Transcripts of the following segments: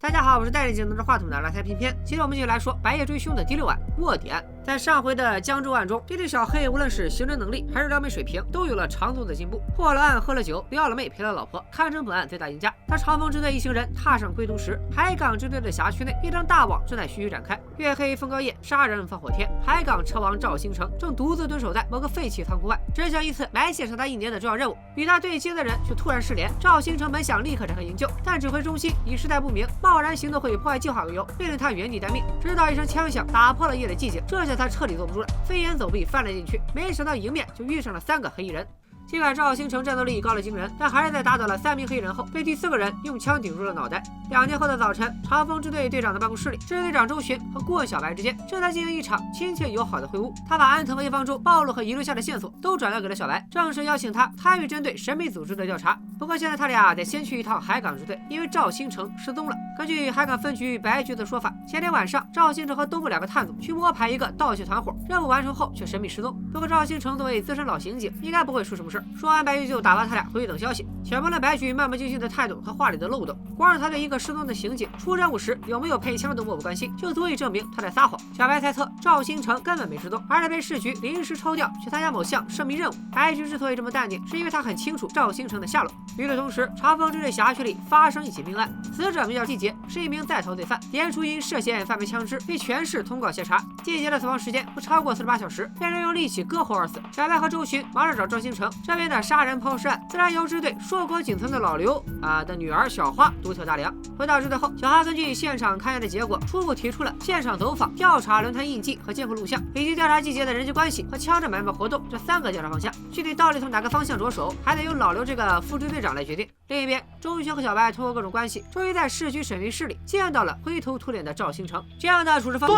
大家好，我是带着镜头的话筒的来财偏偏。今天我们继续来说《白夜追凶》的第6晚卧底案。在上回的江州案中，弟弟小黑无论是刑侦能力还是撩妹水平，都有了长足的进步。破了案，喝了酒，撩了妹，陪了老婆，堪称本案最大赢家。当长风支队一行人踏上归途时，海港支队的辖区内，一张大网正在徐徐展开。月黑风高夜，杀人放火天。海港车王赵兴成正独自蹲守在某个废弃仓库外，执行一次埋线长达1年的重要任务。与他对接的人却突然失联。赵兴成本想立刻展开营救，但指挥中心以事态不明、贸然行动会破坏计划为由，命令他原地待命。直到一声枪响打破了夜的寂静，这下他彻底坐不住了，飞檐走壁翻了进去。没想到迎面就遇上了3个黑衣人。尽管赵兴成战斗力高了惊人，但还是在打倒了3名黑衣人后，被第4个人用枪顶住了脑袋。2年后的早晨，长风支队队长的办公室里，支队长周巡和顾问小白之间正在进行一场亲切友好的会晤。他把安藤危房中暴露和遗留下的线索都转交给了小白，正式邀请他参与针对神秘组织的调查。不过现在他俩得先去一趟海港支队，因为赵兴成失踪了。根据海港分局白局的说法，前天晚上赵兴成和东部2个探总去摸排一个盗窃团伙，任务完成后却神秘失踪。不过赵兴成作为资深老刑警，应该不会出什么事。说完，白局就打发他俩回去等消息。且不论白局漫不经心的态度和话里的漏洞，光是他对一个失踪的刑警出任务时有没有配枪都漠不关心，就足以证明他在撒谎。小白猜测赵兴成根本没失踪，而是被市局临时抽调去参加某项神秘任务。白局之所以这么淡定，是因为他很清楚赵兴成的下落。与此同时，长风支队辖区里发生一起命案，死者名叫季杰，是一名在逃罪犯。年初因涉嫌贩卖枪支被全市通告协查。季杰的死亡时间不超过48小时，被人用利器割喉而死。小白和周巡忙着找赵兴成，这边的杀人抛尸案自然由支队硕果仅存的老刘的女儿小花独挑大梁。回到支队后，小花根据现场勘验的结果，初步提出了现场走访、调查轮胎印记和监控录像，以及调查季杰的人际关系和枪支买卖活动这3个调查方向。具体到底从哪个方向着手，还得由老刘这个副支队长来决定。另一边，周旋和小白通过各种关系，终于在市局审讯室里见到了灰头土脸的赵兴成。这样的处置方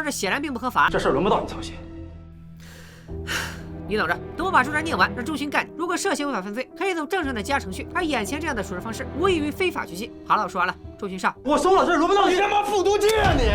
式显然并不合法。这事儿轮不到你操心。你等着，等我把这段念完，让周巡干你。如果涉嫌违法犯罪，可以走正常的羁押程序，而眼前这样的处置方式，无异于非法拘禁。好了，我说完了，周巡上。我说了，这轮不到你。他妈复读机啊你！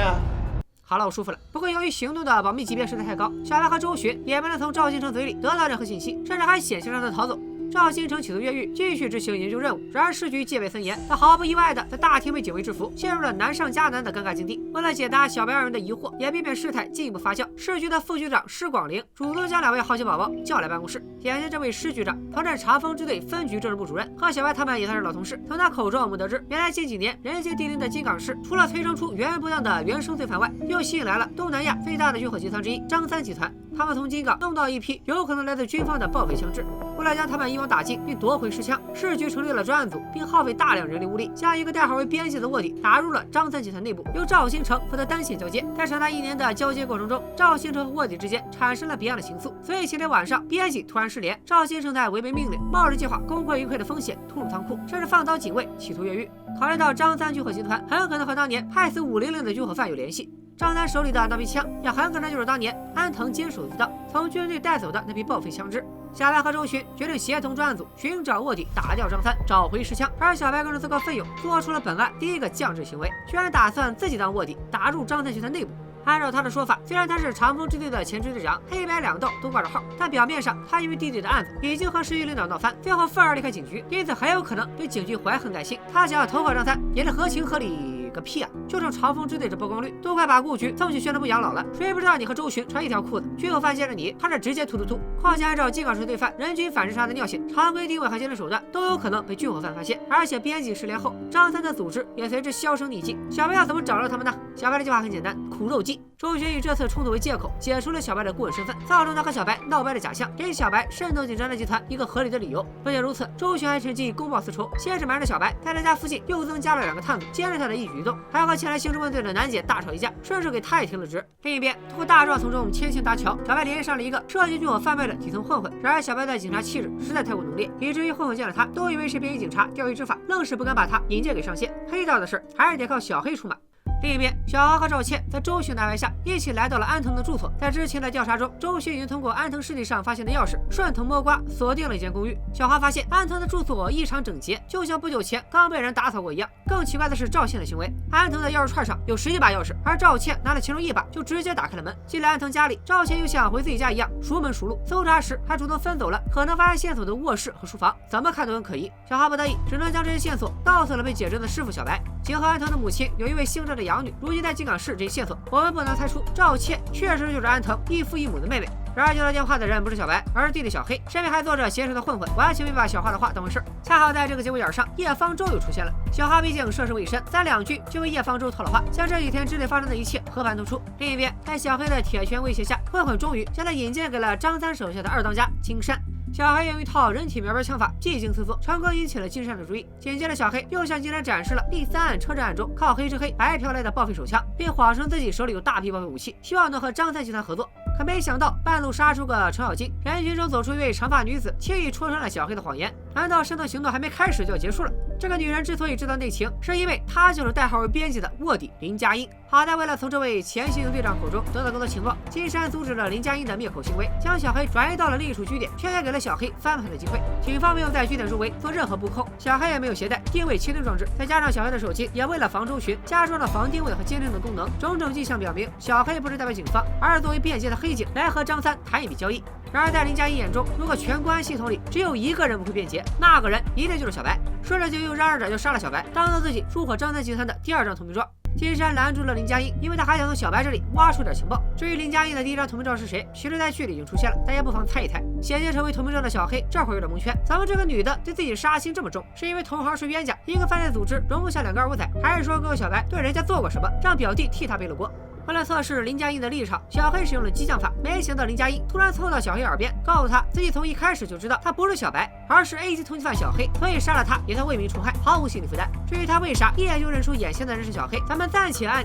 好了，我舒服了。不过由于行动的保密级别实在太高，小白和周巡也没能从赵兴成嘴里得到任何信息，甚至还险些让他逃走。赵兴成企图越狱，继续执行研究任务。然而市局戒备森严，他毫不意外的在大厅被警卫制服，陷入了难上加难的尴尬境地。为了解答小白2人的疑惑，也避免事态进一步发酵，市局的副局长施广陵主动将2位好奇宝宝叫来办公室。眼前这位施局长曾任长风支队分局政治部主任，和小白他们也算是老同事。从他口中我们得知，原来近几年人杰地灵的金港市，除了催生出源源不断的原生罪犯外，又吸引来了东南亚最大的军火集团之一张三集团。他们从金港弄到一批有可能来自军方的报废枪支，为了将他们一网打尽并夺回尸枪，市局成立了专案组，并耗费大量人力物力，将一个代号为编辑的卧底打入了张三集团内部，由赵兴成负责单线交接。在长达1年的交接过程中，赵兴成和卧底之间产生了别样的情愫，所以前天晚上编辑突然失联，赵兴成在违背命令，冒着计划功亏一篑的风险突入仓库，甚至放倒警卫企图越狱。考虑到张三军火集团很可能和当年害死500的军火贩有联系，张三手里的那批枪也很可能就是当年安藤坚守自盗从军队带走的那批报废枪支。小白和周巡决定协同专案组寻找卧底，打掉张三，找回尸枪。而小白更是自告奋勇，做出了本案第一个降智行为，居然打算自己当卧底，打入张三集团内部。按照他的说法，虽然他是长风支队的前支队长，黑白2道都挂着号，但表面上他因为弟弟的案子已经和市局领导闹翻，最后愤而离开警局，因此很有可能对警局怀恨在心。他想要投靠张三，也是合情合理个屁啊！就冲长风支队这曝光率，都快把顾局送去宣传部养老了。谁不知道你和周巡穿一条裤子，军火贩见着你，他这直接突。况且按照金港市罪犯人均反侦查的尿性，常规定位和监视手段都有可能被军火贩发现。而且编辑失联后，张三的组织也随之销声匿迹。小白要怎么找着他们呢？小白的计划很简单，苦肉计。周巡以这次冲突为借口，解除了小白的顾问身份，造成他和小白闹掰的假象，给小白渗透进张三集团一个合理的理由。不仅如此，周巡还趁机公报私仇，先是瞒着小白，在他家附近又增加了2个探总，监视他的一举一动，还要和前来刑事问罪的楠姐大吵一架，顺手给他也停了职。另一边，通过大壮从中牵线搭桥，小白联系上了一个涉及军火贩卖的底层混混。然而小白的警察气质实在太过浓烈，以至于混混见了他都以为是便衣警察，钓鱼执法，愣是不敢把他引荐给上线。黑道的事还是得靠小黑出马。另一边，小豪和赵倩在周迅的安排下一起来到了安藤的住所。在之前的调查中，周迅已经通过安藤尸体上发现的钥匙顺藤摸瓜锁定了一间公寓。小豪发现安藤的住所异常整洁，就像不久前刚被人打扫过一样。更奇怪的是赵倩的行为，安藤的钥匙串上有10几把钥匙，而赵倩拿了其中1把就直接打开了门。进了安藤家里，赵倩又像回自己家一样熟门熟路，搜查时还主动分走了可能发现线索的卧室和书房，怎么看都很可疑。小豪不得已只能将这些线索告诉了被解职的师傅小白。结合安藤的母亲有一位姓赵的养女，如今在金港市这一线索，我们不难猜出赵倩确实就是安藤异父异母的妹妹。然而接到电话的人不是小白，而是弟弟小黑，身边还坐着携手的混混，完全没把小花的话当回事。恰好在这个节骨眼上，叶方舟又出现了。小花毕竟涉世未深，3两句就为叶方舟套了话，将这几天之内发生的一切和盘托出。另一边，在小黑的铁拳威胁下，混混终于将他引荐给了张三手下的2当家金山。小黑用一套人体秒变枪法技惊四座，成功引起了金山的注意。紧接着，小黑又向金山展示了第3案车震案中靠黑吃黑白嫖来的报废手枪，并谎称自己手里有大批报废武器，希望能和张三集团合作。可没想到半路杀出个程咬金，人群中走出一位长发女子，轻易戳穿了小黑的谎言。难道上头行动还没开始就要结束了？这个女人之所以知道内情，是因为她就是代号为编辑的卧底林佳音。好在为了从这位前刑警队长口中得到更多情报，金山阻止了林佳音的灭口行为，将小黑转移到了另一处据点，却也给了小黑翻盘的机会。警方没有在据点周围做任何布控，小黑也没有携带定位窃听装置，再加上小黑的手机也为了防周巡加装了防定位和监听等功能，种种迹象表明小黑不是代表警方，而是作为便捷的黑警来和张三谈一笔交易。然而在林佳音眼中，如果全公安系统里只有一个人不会便捷，那个人一定就是小白。说着就又嚷嚷着就杀了小白，当做自己入伙张三集团的第2张投名状。金山拦住了林佳音，因为他还想从小白这里挖出点情报。至于林佳音的第1张投名状是谁，其实在剧里已经出现了，大家不妨猜一猜。险些成为投名状的小黑这会儿有点蒙圈，咱们这个女的对自己杀心这么重，是因为同行是冤家，一个犯罪组织容不下2个二五仔，还是说哥哥小白对人家做过什么，让表弟替他背了锅？为了测试林佳音的立场，小黑使用了激将法。没想到林佳音突然凑到小黑耳边，告诉他自己从一开始就知道他不是小白，而是 A 级通缉犯小黑，所以杀了他也算为民除害，毫无心理负担。至于他为啥一眼就认出眼前的人是小黑，咱们暂且按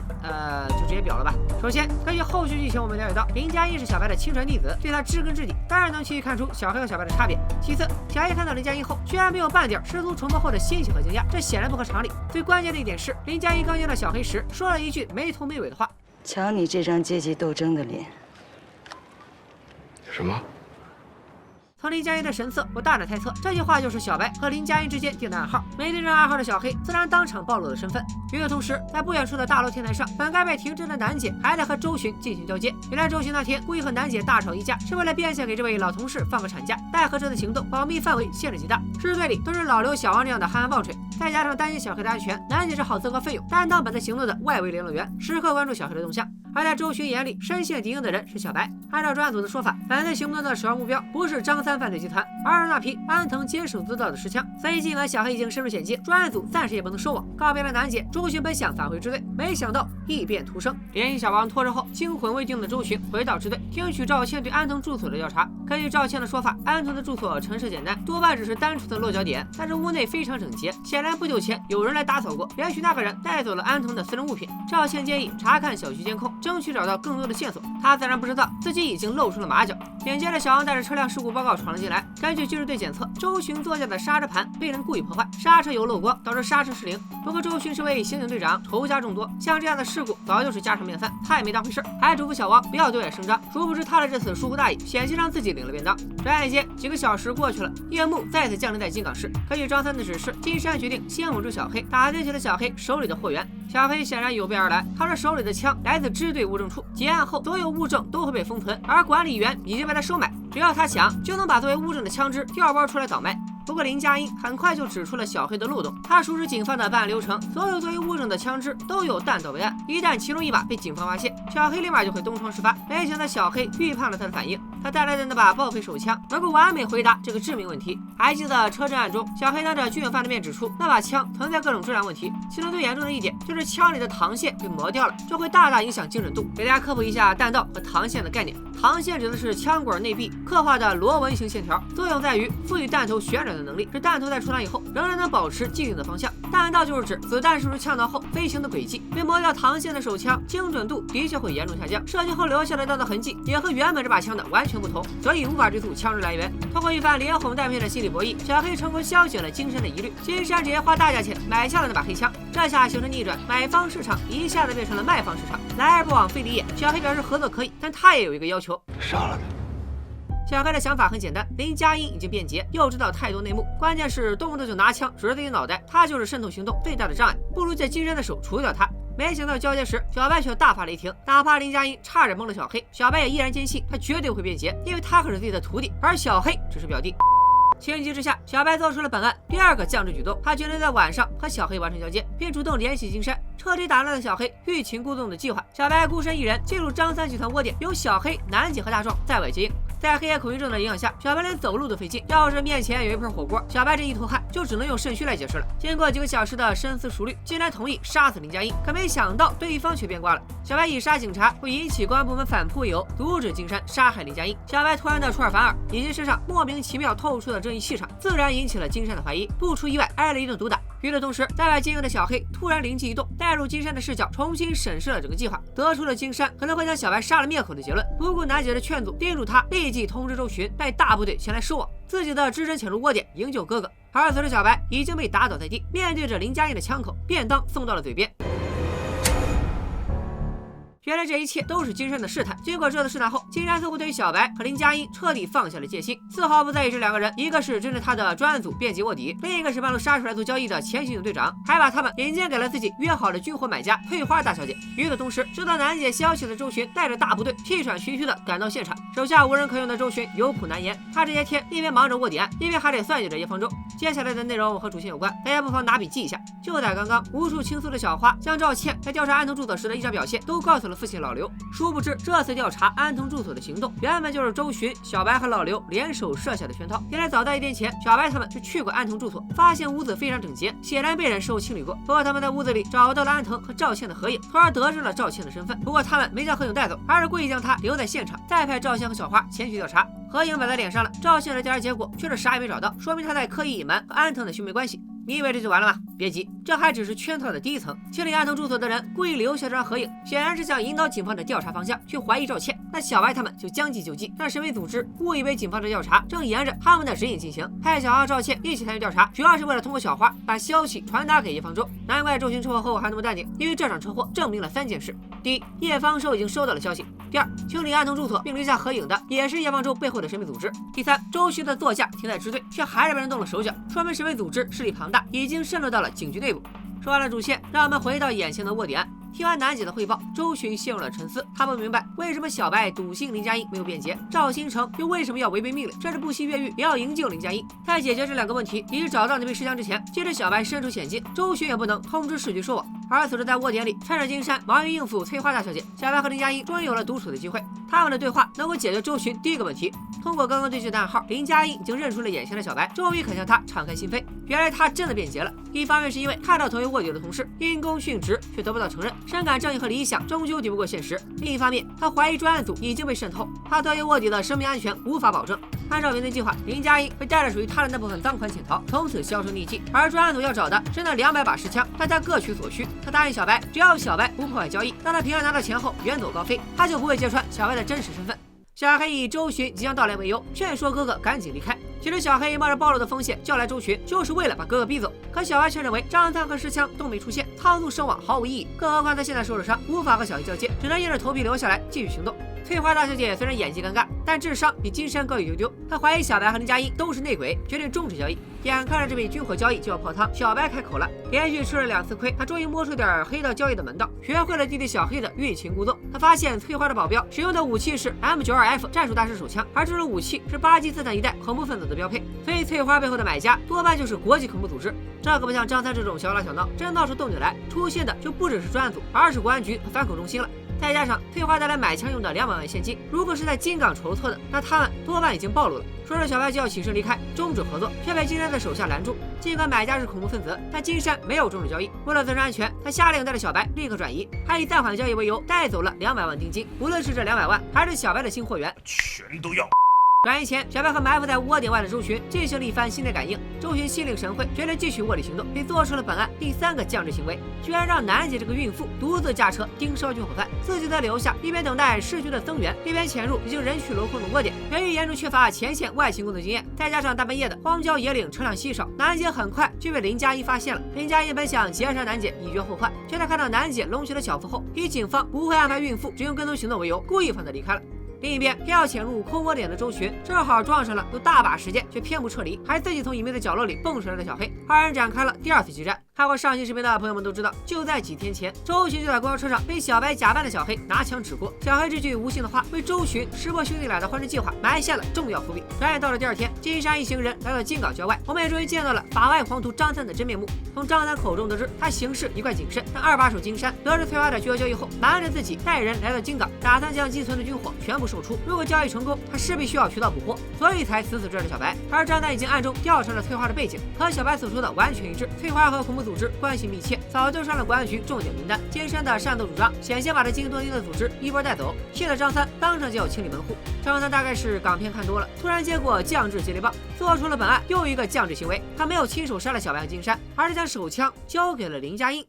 就直接表了吧。首先，根据后续剧情我们了解到，林佳音是小白的亲传弟子，对他知根知底，当然能轻易看出小黑和小白的差别。其次，小黑看到林佳音后，居然没有半点师徒重逢后的欣喜和惊讶，这显然不合常理。最关键的一点是，林佳音刚见到小黑时说了一句没头没尾的话。瞧你这张阶级斗争的脸。什么？从林佳音的神色，我大胆猜测，这句话就是小白和林佳音之间定的暗号。没对上暗号的小黑，自然当场暴露了身份。与此同时，在不远处的大楼天台上，本该被停职的楠姐还在和周巡进行交接。原来周巡那天故意和楠姐大吵一架，是为了变相给这位老同事放个产假。奈何这次行动保密范围限制极大，支队里都是老刘、小王这样的憨憨棒槌，再加上担心小黑的安全，楠姐只好增额费用，担当本次行动的外围联络员，时刻关注小黑的动向。而在周巡眼里，深陷敌营的人是小白。按照专案组的说法，本次行动的首要目标不是张三犯罪集团，而是那批安藤监守自盗的尸枪。所以尽管小黑已经深入险境，专案组暂时也不能收网。告别了楠姐，周巡本想返回支队，没想到异变突生。联系小王拖着后，惊魂未定的周巡回到支队，听取赵倩对安藤住所的调查。根据赵倩的说法，安藤的住所陈设简单，多半只是单纯的落脚点，但是屋内非常整洁，显然不久前有人来打扫过，也许那个人带走了安藤的私人物品。赵倩建议查看小区监控，争取找到更多的线索。他自然不知道自己已经露出了马脚。紧接着，小王带着车辆事故报告闯了进来。根据技术队检测，周巡座驾的刹车盘被人故意破坏，刹车油漏光，导致刹车失灵。不过周巡是位刑警队长，仇家众多，像这样的事故早就是家常便饭，他也没当回事，还嘱咐小王不要对外声张。殊不知他的这次疏忽大意，险些让自己领了便当。转眼间几个小时过去了，夜幕再次降临在金港市。根据张三的指示，金山决定先稳住小黑，打听起了小黑手里的货源。小黑显然有备而来，他说手里的枪来自支队物证处，结案后所有物证都会被封存，而管理员已经被他收买，只要他想，就能把作为物证的枪支调包出来倒卖。不过林佳音很快就指出了小黑的漏洞，他熟知警方的办案流程，所有作为物证的枪支都有弹道备案，一旦其中一把被警方发现，小黑立马就会东窗事发。没想到小黑预判了他的反应，他带来的那把报废手枪能够完美回答这个致命问题。还记得车震案中，小黑当着剧院犯的面指出，那把枪存在各种质量问题，其中最严重的一点就是枪里的膛线被磨掉了，这会大大影响精准度。给大家科普一下弹道和膛线的概念，膛线指的是枪管内壁刻画的螺纹形线条，作用在于赋予弹头旋转的能力，使弹头在出膛以后仍然能保持既定的方向。弹道就是指子弹射出枪膛后飞行的轨迹。被磨掉膛线的手枪精准度的确会严重下降，射击后留下来的痕迹也和原本这把枪的完全不同，所以无法追溯枪支来源。通过一番连哄带骗的心理博弈，小黑成功消解了金山的疑虑。金山直接花大价钱买下了那把黑枪，这下形成逆转，买方市场一下子变成了卖方市场，来而不往非礼也。小黑表示合作可以，但他也有一个要求，杀了他。小黑的想法很简单，林佳音已经变节，又知道太多内幕，关键是动不动就拿枪指着自己脑袋，他就是渗透行动最大的障碍，不如借金山的手除掉他。没想到交接时，小白却大发雷霆，哪怕林佳音差点蒙了小黑，小白也依然坚信他绝对会变节，因为他可是自己的徒弟，而小黑只是表弟。情急之下，小白做出了本案第二个降智举动，他决定在晚上和小黑完成交接，并主动联系金山，彻底打乱了小黑欲擒故纵的计划。小白孤身一人进入张三集团窝点，由小黑、南姐和大壮在外接应。在黑夜恐惧症的影响下，小白连走路都费劲。要是面前有一盆火锅，小白这一头汗就只能用肾虚来解释了。经过几个小时的深思熟虑，金山同意杀死林佳音，可没想到对方却变卦了。小白以杀警察会引起公安部门反扑为由，阻止金山杀害林佳音。小白突然的出尔反尔，以及身上莫名其妙透出的正义气场，自然引起了金山的怀疑。不出意外，挨了一顿毒打。与此同时，在外接应的小黑突然灵机一动，带入金山的视角，重新审视了整个计划，得出了金山可能会将小白杀了灭口的结论。不顾南姐的劝阻，叮嘱他立即通知周巡，带大部队前来收网，自己的只身潜入窝点营救哥哥。而此时小白已经被打倒在地，面对着林佳音的枪口，便当送到了嘴边。原来这一切都是金山的试探。经过这次试探后，金山似乎对于小白和林佳音彻底放下了戒心，丝毫不在意这两个人，一个是针对他的专案组便捷卧底，另一个是半路杀出来做交易的前刑警队长，还把他们引荐给了自己约好的军火买家翠花大小姐。与此同时，知道南姐消息的周巡带着大部队气喘吁吁的赶到现场，手下无人可用的周巡有苦难言。他这些天一边忙着卧底案，一边还得算计着叶方舟。接下来的内容和主线有关，大家不妨拿笔记一下。就在刚刚，无数倾诉的小花将赵倩在调查安藤住所时的异常表现都告诉了父亲老刘。殊不知，这次调查安藤住所的行动，原本就是周巡、小白和老刘联手设下的圈套。原来早在1天前，小白他们就去过安藤住所，发现屋子非常整洁，显然被人事后清理过。不过他们在屋子里找到了安藤和赵倩的合影，从而得知了赵倩的身份。不过他们没将合影带走，而是故意将她留在现场，再派赵倩和小花前去调查。合影摆在脸上了，赵倩的调查结果却是啥也没找到，说明她在刻意隐瞒和安藤的兄妹关系。你以为这就完了吗？别急，这还只是圈套的第一层。清理安藤住所的人故意留下这张合影，显然是想引导警方的调查方向，去怀疑赵倩。那小白他们就将计就计，让神秘组织误以为警方的调查正沿着他们的指引进行，派小花、赵倩一起参与调查，主要是为了通过小花把消息传达给叶方舟。难怪周巡车祸后还那么淡定，因为这场车祸证明了3件事：第一，叶方舟已经收到了消息；第二，清理安藤住所并留下合影的也是叶方舟背后的神秘组织；第三，周巡的座驾停在支队，却还是被人动了手脚，说明神秘组织势力庞大，已经渗入到了警局内部。说完了主线，让我们回到眼前的卧底案。听完南姐的汇报，周巡陷入了沉思。他不明白为什么小白笃信林佳音没有变节，赵新成又为什么要违背命令，甚至不惜越狱也要营救林佳音。在解决这2个问题以及找到那枚尸枪之前，即使小白身处险境，周巡也不能通知市局收网。而此时在窝点里，趁着金山忙于应付翠花大小姐，小白和林佳音终于有了独处的机会。他们的对话能够解决周巡第一个问题。通过刚刚对峙的暗号，林佳音已经认出了眼前的小白，终于肯向他敞开心扉。原来他真的变节了。一方面是因为看到同为卧底的同事因公殉职却得不到承认，深感正义和理想终究抵不过现实；另一方面，他怀疑专案组已经被渗透，他作为卧底的生命安全无法保证。按照原定计划，林佳音会带着属于他的那部分赃款潜逃，从此销声匿迹。而专案组要找的是那200把实枪，大家各取所需。他答应小白，只要小白不破坏交易，让他平安拿到钱后远走高飞，他就不会揭穿小白的真实身份。小黑以周巡即将到来为由，劝说哥哥赶紧离开。其实小黑冒着暴露的风险叫来周巡，就是为了把哥哥逼走。可小白却认为张三和尸枪都没出现，仓促身亡毫无意义。更何况他现在受了伤，无法和小黑交接，只能硬着头皮留下来继续行动。翠花大小姐虽然演技尴尬，但智商比金山高一丢丢。她怀疑小白和林佳音都是内鬼，决定终止交易。眼看着这笔军火交易就要泡汤，小白开口了。连续吃了2次亏，他终于摸出点黑道交易的门道，学会了弟弟小黑的欲擒故纵。他发现翠花的保镖使用的武器是 M92F 战术大师手枪，而这种武器是巴基斯坦一带恐怖分子的标配，所以翠花背后的买家多半就是国际恐怖组织。这可不像张三这种小打小闹，真闹出动静来，出现的就不只是专案组，而是国安局和反恐中心了。再加上翠花带来买枪用的200万现金，如果是在金港筹措的，那他们多半已经暴露了。说着小白就要起身离开，终止合作，却被金山的手下拦住。尽管买家是恐怖分子，但金山没有终止交易。为了自身安全，他下令带着小白立刻转移，还以暂缓交易为由带走了200万定金。无论是这200万，还是小白的新货源，全都要。转移前，小白和埋伏在窝点外的周旋进行了一番心电感应。周旋心领神会，决定继续卧底行动，并做出了本案第3个降智行为，居然让楠姐这个孕妇独自驾车盯梢军火贩，自己则留下，一边等待市局的增援，一边潜入已经人去楼空的窝点。由于严重缺乏前线外勤工作经验，再加上大半夜的荒郊野岭车辆稀少，楠姐很快就被林佳音发现了。林佳音本想截杀楠姐以绝后患，却在看到楠姐隆起了小腹后，以警方不会安排孕妇只用跟踪行动为由，故意放她离开了。另一边，偏要潜入空窝点的周旋，正好撞上了有大把时间却偏不撤离，还自己从隐秘的角落里蹦出来的小黑。二人展开了第2次激战。看过上期视频的朋友们都知道，就在几天前，周巡就在公交车上被小白假扮的小黑拿枪指过。小黑这句无心的话，为周巡识破兄弟俩的换车计划埋下了重要伏笔。转眼到了第2天，金山一行人来到金港郊外，我们也终于见到了法外狂徒张三的真面目。从张三口中得知，他行事一贯谨慎，但2把手金山得知翠花的巨额交易后，瞒着自己带人来到金港，打算将寄存的军火全部售出。如果交易成功，他势必需要渠道补货，所以才死追着小白。而张三已经暗中调查了翠花的背景，和小白所说的完全一致。翠花和恐怖组织关系密切，早就上了公安局重点名单。金山的擅斗主张险些把这惊魂动魄的组织一波带走，气得张三当场就要清理门户。张三大概是港片看多了，突然接过降智接力棒，做出了本案又一个降智行为。他没有亲手杀了小白和金山，而是将手枪交给了林佳音。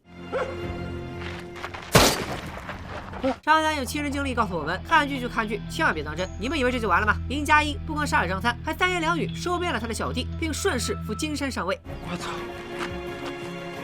张三用亲身经历告诉我们，看剧就看剧，千万别当真。你们以为这就完了吗？林佳音不光杀了张三，还3言2语收编了他的小弟，并顺势扶金山上位。我操，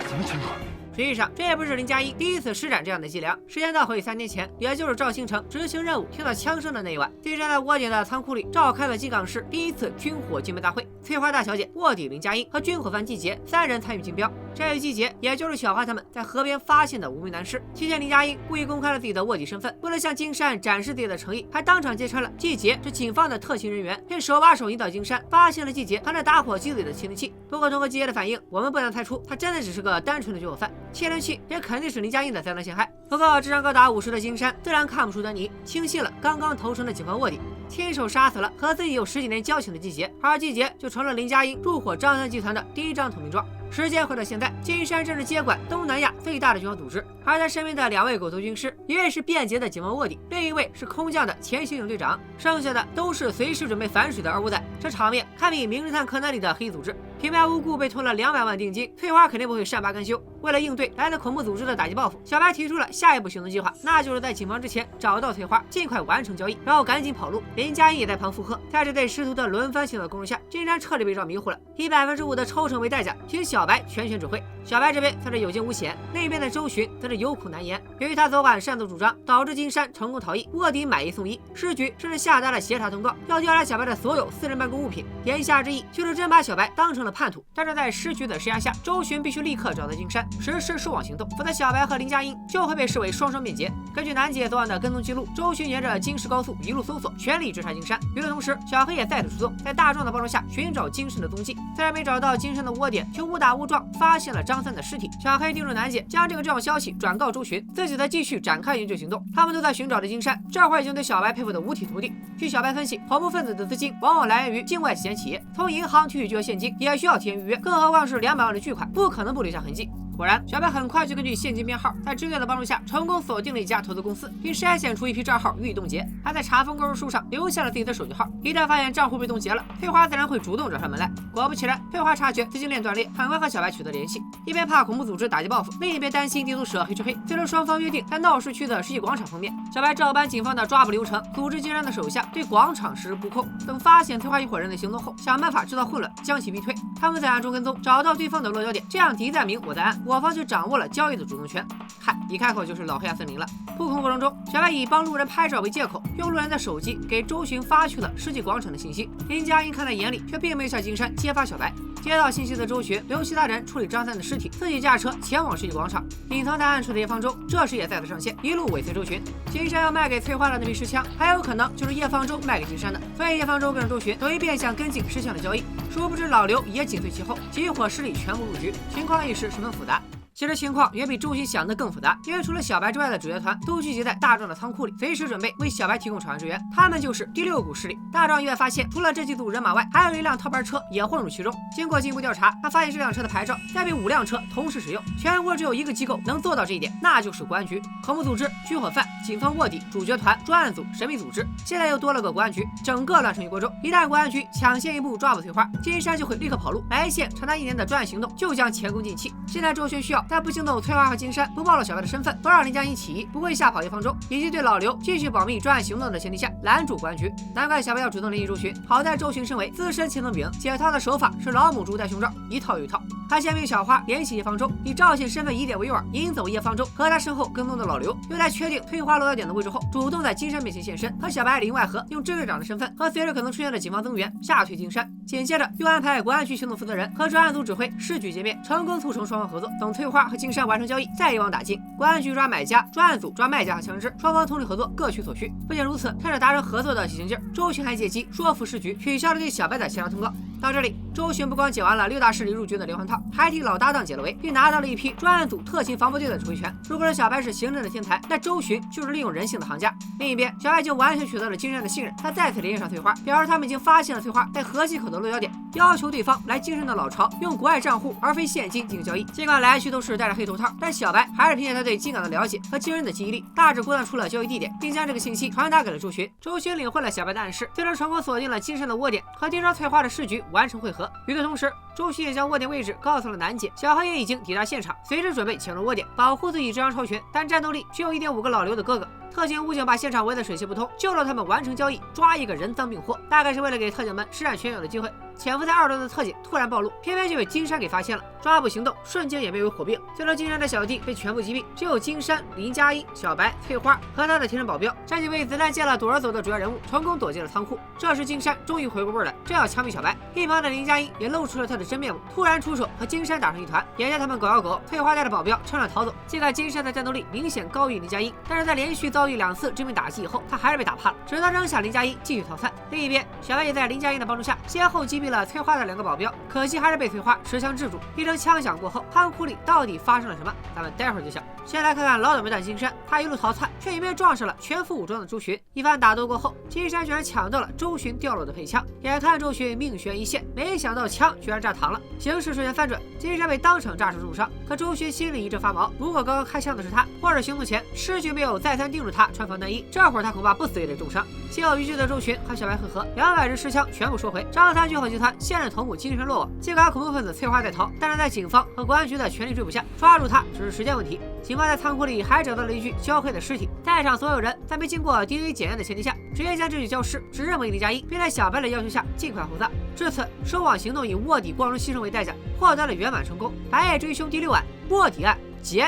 什么情况？实际上，这也不是林佳音第一次施展这样的伎俩。时间倒回3年前，也就是赵兴诚执行任务听到枪声的那一晚，金山在窝点的仓库里召开了金港市第1次军火竞标大会。翠花大小姐、卧底林佳音和军火贩季杰3人参与竞标。这位季杰，也就是小花他们在河边发现的无名男尸。期间，林佳音故意公开了自己的卧底身份，为了向金山展示自己的诚意，还当场揭穿了季杰是警方的特勤人员，并手把手引导金山发现了季杰含着打火机里的窃听器。不过，通过季杰的反应，我们不难猜出，他真的只是个单纯的军火贩。窃听器也肯定是林佳音的灾难陷害。不过，智商高达50的金山自然看不出端倪，轻信了刚刚投诚的警方卧底，亲手杀死了和自己有10几年交情的季杰，而季杰就成了林佳音入伙张三集团的第1张投名状。时间回到现在，金山正是接管东南亚最大的军火组织，而他身边的2位狗头军师，一位是便捷的警方卧底，另一位是空降的前刑警队长，剩下的都是随时准备反水的二五仔。这场面堪比名侦探柯南里的黑组织，平白无故被吞了200万定金，翠花肯定不会善罢甘休。为了应对来自恐怖组织的打击报复，小白提出了下一步行动计划，那就是在警方之前找到翠花，尽快完成交易，然后赶紧跑路。林佳音也在旁附和。在这对师徒的轮番性的攻势下，金山彻底被绕迷糊了，以5%的抽成为代价，请小白全权指挥。小白这边算是有惊无险，那边的周巡则是有苦难言。由于他昨晚擅作主张，导致金山成功逃逸，卧底买1送1，市局甚至下达了协查通告，要调查小白的所有私人办公物品。言下之意就是真把小白当成了叛徒。但是在市局的施压下，周巡必须立刻找到金山，实施收网行动，否则小白和林佳音就会被视为双面劫。根据楠姐昨晚的跟踪记录，周巡沿着京石高速一路搜索，全力追查金山。与此同时，小黑也再度出动，在大壮的帮助下寻找金山的踪迹。虽然没找到金山的窝点，却误打误撞发现了张三的尸体。小黑叮嘱楠姐将这个重要消息转告周巡，自己则继续展开营救行动。他们都在寻找着金山，这会儿已经对小白佩服的五体投地。据小白分析，恐怖分子的资金往往来源于境外洗钱企业，从银行提取巨额现金也需要提前预约，更何况是200万的巨款，不可能不留下痕迹。果然，小白很快就根据现金编号，在支队的帮助下，成功锁定了一家投资公司，并筛选出一批账号予以冻结，还在查封购入书上留下了自己的手机号。一旦发现账户被冻结了，翠花自然会主动找上门来。果不其然，翠花察觉资金链断裂，很快和小白取得联系，一边怕恐怖组织打击报复，另一边担心地图蛇黑吃黑。最终双方约定在闹市区的世纪广场碰面。小白照搬警方的抓捕流程，组织金山的手下对广场实施布控。等发现翠花一伙人的行动后，想办法制造混乱，将其逼退。他们在暗中跟踪，找到对方的落脚点，这样敌在明我在暗，我方就掌握了交易的主动权。嗨，一开口就是老黑暗森林了。布控过程中，小白以帮路人拍照为借口，用路人的手机给周巡发去了世纪广场的信息。林佳音看在眼里，却并没有向金山揭发小白。接到信息的周巡留其他人处理张三的尸体，自己驾车前往世纪广场。隐藏在暗处的叶方舟这时也再次上线，一路尾随周巡。金山要卖给翠花的那批尸枪，还有可能就是叶方舟卖给金山的，所以叶方舟跟着周巡等于变相跟进尸枪的交易。殊不知老刘也紧随其后，集火势力全部入局，情况一时十分复杂。其实情况远比周迅想的更复杂，因为除了小白之外的主角团都聚集在大壮的仓库里，随时准备为小白提供场外支援。他们就是第6股势力。大壮意外发现，除了这几组人马外，还有一辆套牌车也混入其中。经过进一步调查，他发现这辆车的牌照代被5辆车同时使用。全国只有一个机构能做到这一点，那就是国安局。恐怖组织、军火贩、警方卧底、主角团、专案组、神秘组织，现在又多了个国安局，整个乱成一锅粥。一旦国安局抢先一步抓捕翠花，金山就会立刻跑路。白线长达1年的专案行动就将前功尽弃。现在周迅需要在不惊动翠花和金山，不暴露小白的身份，不让林佳音起疑，不会吓跑叶方舟，以及对老刘继续保密专案行动的前提下拦住国安局。难怪小白要主动联系周迅，好在周迅身为资深千层饼，解套的手法是老母猪戴胸罩，一套又一套。他先命小花联系叶方舟，以赵信身份疑点为诱饵，引走叶方舟和他身后跟踪的老刘。又在确定翠花落脚点的位置后，主动在金山面前现身，和小白里应外合，用支队长的身份和随时可能出现的警方增援吓退金山。紧接着又安排国安局行动负责人和专案组指挥市局见面，成功促成双方合作。等翠花和金山完成交易，再一网打尽。国安局抓买家，专案组抓卖家和枪支，双方通力合作，各取所需。不仅如此，趁着达成合作的喜庆劲儿，周迅还借机说服市局取消了对小白的协调通告。到这里，周迅不光解完了6大势力入局的连环套，还替老搭档解了围，并拿到了一批专案组特勤防暴队的指挥权。如果说小白是行政的天才，那周迅就是利用人性的行家。另一边，小白就完全取得了金山的信任，他再次联系上翠花，表示他们已经发现了翠花在河西口的落脚点，要求对方来金山的老巢用国外账户而非现金进行交易。尽管来去都是戴着黑头套，但小白还是凭借他对金港的了解和惊人的记忆力，大致估算出了交易地点，并将这个信息传达给了周迅。周迅领会了小白的暗示，最终成功锁定了金山的窝点，和盯梢翠花的市局完成会合。与此同时，周迅也将窝点位置告诉了楠姐，小黑也已经抵达现场，随时准备潜入窝点，保护自己智商超群但战斗力只有1.5个老刘的哥哥。特警武警把现场围得水泄不通，救了他们完成交易，抓一个人赃并获，大概是为了给特警们施展拳脚的机会。潜伏在2楼的特警突然暴露，偏偏就被金山给发现了，抓捕行动瞬间演变为火并。最终金山的小弟被全部击毙，只有金山、林佳音、小白、翠花和他的贴身保镖这几位子弹见了躲而走的主要人物成功躲进了仓库。这时金山终于回过味来，正要枪毙小白，一旁的林佳音也露出了他的真面目，突然出手和金山打成一团。眼见他们狗咬狗，翠花带着保镖趁乱逃走。尽管金山的战斗力明显高于林佳音，但是在连续遭遇2次致命打击以后，他还是被打怕了，只得扔下林佳音继续逃窜。另一边，小白也在林佳音的帮助下先后击毙了翠花的2个保镖，可惜还是被翠花持枪制住。一声枪响过后，仓库里到底发生了什么？咱们待会儿就晓。先来看看老倒霉蛋金山，他一路逃窜，却迎面撞上了全副武装的周迅。一番打斗过后，金山居然抢到了周迅掉落的配枪，眼看周迅命悬一线，没想到枪居然炸膛了，形势瞬间翻转，金山被当场炸成重伤。可周迅心里一阵发毛，如果刚刚开枪的是他，或者行动前市局没有再三叮嘱他穿防弹衣，这会儿他恐怕不死也得重伤。心有余悸的周迅和小白会合，200支持枪全部收回。张三军火集团现任头目金山落网，尽管恐怖分子翠花在逃，但是在警方和国安局的全力追捕下，抓住他只是时间问题。警方在仓库里还找到了一具焦黑的尸体，在场所有人在没经过 DNA 检验的前提下，直接将这具焦尸指认为林佳音，并在小白的要求下尽快火葬。至此，收网行动以卧底光荣牺牲为代价，获得了圆满成功。白夜追凶第6案卧底案结，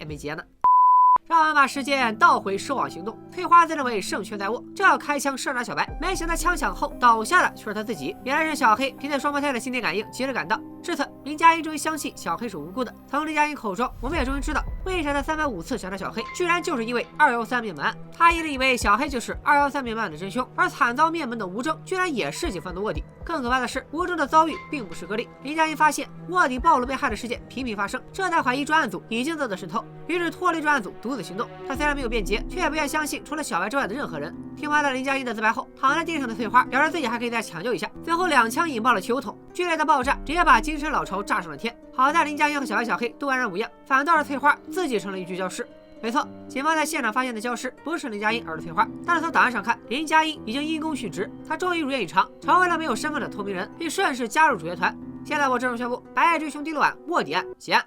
没结呢。让我们把时间倒回收网行动，翠花自认为胜券在握，正要开枪射杀小白，没想到枪响后倒下的却是他自己。原来是小黑凭借双胞胎的心电感应及时赶到。至此，林佳音终于相信小黑是无辜的。从林佳音口中，我们也终于知道为啥他305次想杀小黑，居然就是因为213灭门案。他一直以为小黑就是213灭门案的真凶，而惨遭灭门的吴征居然也是警方的卧底。更可怕的是，吴征的遭遇并不是个例。林佳音发现卧底暴露被害的事件频频发生，这才怀疑专案组已经遭到渗透，于是脱离专案组独自行动。他虽然没有辩解，却也不愿相信除了小白之外的任何人。听完了林佳音的自白后，躺在地上的翠花表示自己还可以再抢救一下。最后2枪引爆了汽油桶，剧烈的爆炸直接把金山老巢炸上了天。好在林佳音和小白、小黑都安然无恙，反倒是翠花自己成了一具焦尸。没错，警方在现场发现的焦尸不是林佳音，而是翠花。但是从档案上看，林佳音已经因公殉职，他终于如愿以偿，成为了没有身份的透明人，并顺势加入主角团。现在我正式宣布，白夜追凶第6案卧底案结案。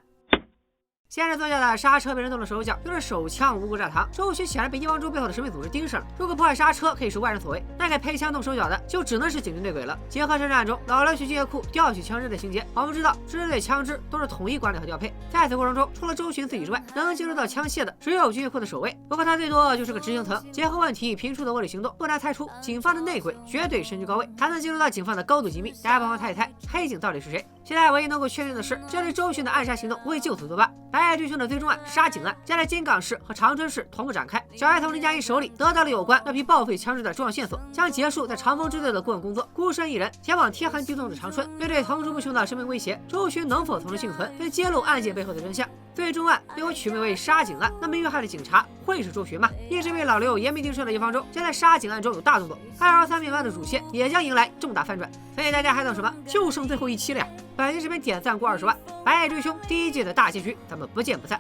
先是坐下的刹车被人动了手脚，又是手枪无辜炸膛，周迅显然被叶方舟背后的神秘组织盯上了。如果破坏刹车可以是外人所为，那给配枪动手脚的就只能是警军内鬼了。结合侦查案中老刘去军械库调取枪支的情节，我们知道支队枪支都是统一管理和调配。在此过程中，除了周迅自己之外，能接触到枪械的只有军械库的守卫，不过他最多就是个执行层。结合问题频出的卧底行动，不难猜出警方的内鬼绝对身居高位，还能进入到警方的高度机密。大家不妨猜一猜，黑警到底是谁？现在唯一能够确定的是，这对周迅的暗杀行动未就此作罢。白夜追凶的最终案杀警案将在金港市和长春市同步展开。小白从林佳音手里得到了有关那批报废枪支的重要线索，将结束在长风支队的顾问工作，孤身一人前往天寒地冻的长春。面对层出不穷的生命威胁，周迅能否从中幸存，并揭露案件背后的真相？最终案又取名为杀警案，那么遇害的警察会是周旋吗？一直被老刘严密盯梢的一方舟，将在杀警案中有大动作，223命案的主线也将迎来重大翻转。所以大家还等什么？就剩最后一期了呀！本期视频点赞过20万，白夜追凶第1季的大结局，咱们不见不散。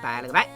拜了个拜。